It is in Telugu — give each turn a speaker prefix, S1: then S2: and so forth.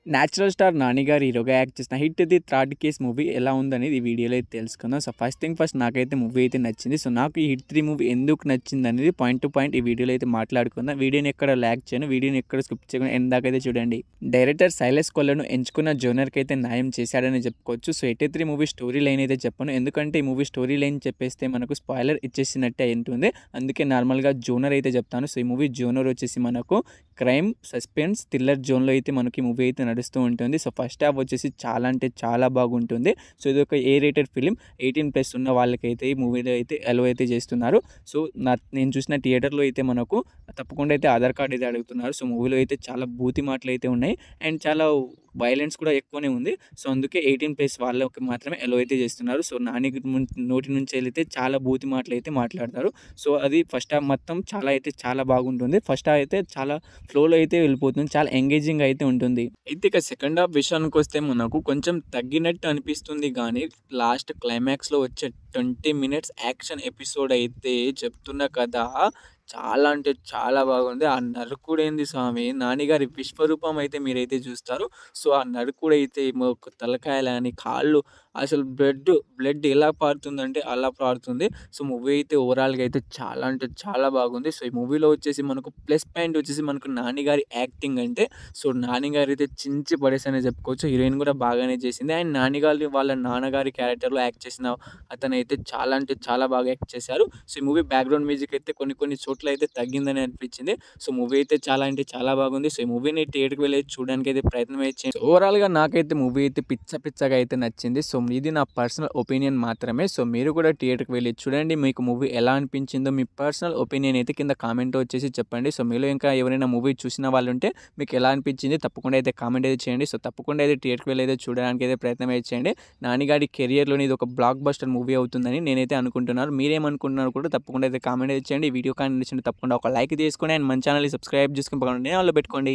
S1: నేచురల్ స్టార్ 'నాని' గారు హీరోగా యాక్ట్ చేసిన hit 'the third case' movie ఎలా ఉందనేది ఈ వీడియోలో అయితే తెలుసుకుందాం. సో, ఫస్ట్ థింగ్ ఫస్ట్ నాకైతే మూవీ అయితే నచ్చింది. సో, నాకు ఈ హిట్ 3 మూవీ ఎందుకు నచ్చిందనేది పాయింట్ టు పాయింట్ ఈ వీడియోలో అయితే మాట్లాడుకుందాం. వీడియోని ఎక్కడ ల్యాగ్ చేయను, వీడియోని ఎక్కడ స్కిప్ చేయకుండా ఎండ్ దాకా అయితే చూడండి. డైరెక్టర్ శైలేష్ కొల్లను ఎంచుకున్న జోనర్కి అయితే న్యాయం చేశాడని చెప్పుకోవచ్చు. సో, 83 మూవీ స్టోరీ లైన్ అయితే చెప్పను, ఎందుకంటే ఈ మూవీ స్టోరీ లైన్ చెప్పేస్తే మనకు స్పాయిలర్ ఇచ్చేసినట్టే ఉంటుంది. అందుకే నార్మల్గా జోనర్ అయితే చెప్తాను. సో, ఈ మూవీ జోనర్ వచ్చేసి మనకు క్రైమ్, సస్పెన్స్, థ్రిల్లర్ జోన్లో అయితే మనకి మూవీ అయితే నడుస్తూ ఉంటుంది. సో, ఫస్ట్ హాఫ్ వచ్చేసి చాలా అంటే చాలా బాగుంటుంది. సో, ఇది ఒక ఏ రేటెడ్ ఫిలిం, 18+ ఉన్న వాళ్ళకైతే ఈ మూవీలో అయితే అలో అయితే చేస్తున్నారు. సో, నేను చూసిన థియేటర్లో అయితే మనకు తప్పకుండా అయితే ఆధార్ కార్డ్ అయితే అడుగుతున్నారు. సో, మూవీలో అయితే చాలా బూతి మాటలు అయితే ఉన్నాయి అండ్ చాలా వైలెన్స్ కూడా ఎక్కువనే ఉంది. సో, అందుకే 18+ వాళ్ళకి మాత్రమే అలో అయితే చేస్తున్నారు. సో, నాని నోటి నుంచి అయితే చాలా బూతి మాటలు అయితే మాట్లాడతారు. సో, అది ఫస్ట్ హాఫ్ మొత్తం చాలా అయితే చాలా బాగుంటుంది. ఫస్ట్ హాఫ్ అయితే చాలా ఫ్లోలో అయితే వెళ్ళిపోతుంది, చాలా ఎంగేజింగ్ అయితే ఉంటుంది. అయితే ఇక సెకండ్ హాఫ్ విషయానికి వస్తే మనకు కొంచెం తగ్గినట్టు అనిపిస్తుంది కానీ లాస్ట్ క్లైమాక్స్లో వచ్చే 20 మినిట్స్ యాక్షన్ ఎపిసోడ్ అయితే చెప్తున్నా కదా, చాలా అంటే చాలా బాగుంది. ఆ నరకుడేంది స్వామి, నాని గారి విశ్వరూపం అయితే మీరైతే చూస్తారు. సో, ఆ నరకుడైతే తలకాయలని కాళ్ళు అసలు బ్లడ్ ఎలా పారుతుందంటే అలా పారుతుంది. సో, మూవీ అయితే ఓవరాల్‌గా అయితే చాలా అంటే చాలా బాగుంది. సో, ఈ మూవీలో వచ్చేసి మనకు ప్లస్ పాయింట్ వచ్చేసి మనకు నాని గారి యాక్టింగ్ అంటే, సో, నాని గారు అయితే చించి పడేసనే చెప్పుకోవచ్చు. హీరోయిన్ కూడా బాగానే చేసింది. అండ్ నాని గారి వాళ్ళ నాన్నగారి క్యారెక్టర్‌లో యాక్ట్ చేసిన అతనైతే చాలా అంటే చాలా బాగా యాక్ట్ చేశారు. సో, ఈ మూవీ బ్యాక్‌గ్రౌండ్ మ్యూజిక్ అయితే కొన్ని చోట్ల అయితే తగ్గిందని అనిపించింది. సో, మూవీ అయితే చాలా అంటే చాలా బాగుంది. సో, ఈ మూవీని థియేటర్‌కి వెళ్లి చూడడానికి అయితే ప్రయత్నం అయితే చేయండి. ఓవరాల్‌గా నాకైతే మూవీ అయితే పిచ్చగా అయితే నచ్చింది. సో, ఇది నా పర్సనల్ ఒపీనియన్ మాత్రమే. సో, మీరు కూడా థియేటర్‌కి వెళ్లి చూడండి. మీకు మూవీ ఎలా అనిపించిందో మీ పర్సనల్ ఒపీనియన్ అయితే కింద కామెంట్ వచ్చేసి చెప్పండి. సో, మీలో ఇంకా ఎవరైనా మూవీ చూసిన వాళ్ళు ఉంటే మీకు ఎలా అనిపించింది తప్పకుండా అయితే కామెంట్ అయితే చేయండి. సో, తప్పకుండా అయితే థియేటర్‌కి వెళ్లి అయితే చూడడానికి అయితే ప్రయత్నం అయితే చేయండి. నాని గారి కెరియర్‌లోని ఇది ఒక బ్లాక్ బస్టర్ మూవీ అవుతుందని నేనైతే అనుకుంటున్నాను. మీరేమనుకుంటున్నారో కూడా తప్పకుండా అయితే కామెంట్ అయితే చేయండి. ఈ వీడియో కానీ నచ్చితే తప్పకుండా ఒక లైక్ చేసుకోండి అండ్ మన ఛానల్‌ని సబ్స్క్రైబ్ చేసుకొని పక్కన ఆన్లో పెట్టుకోండి.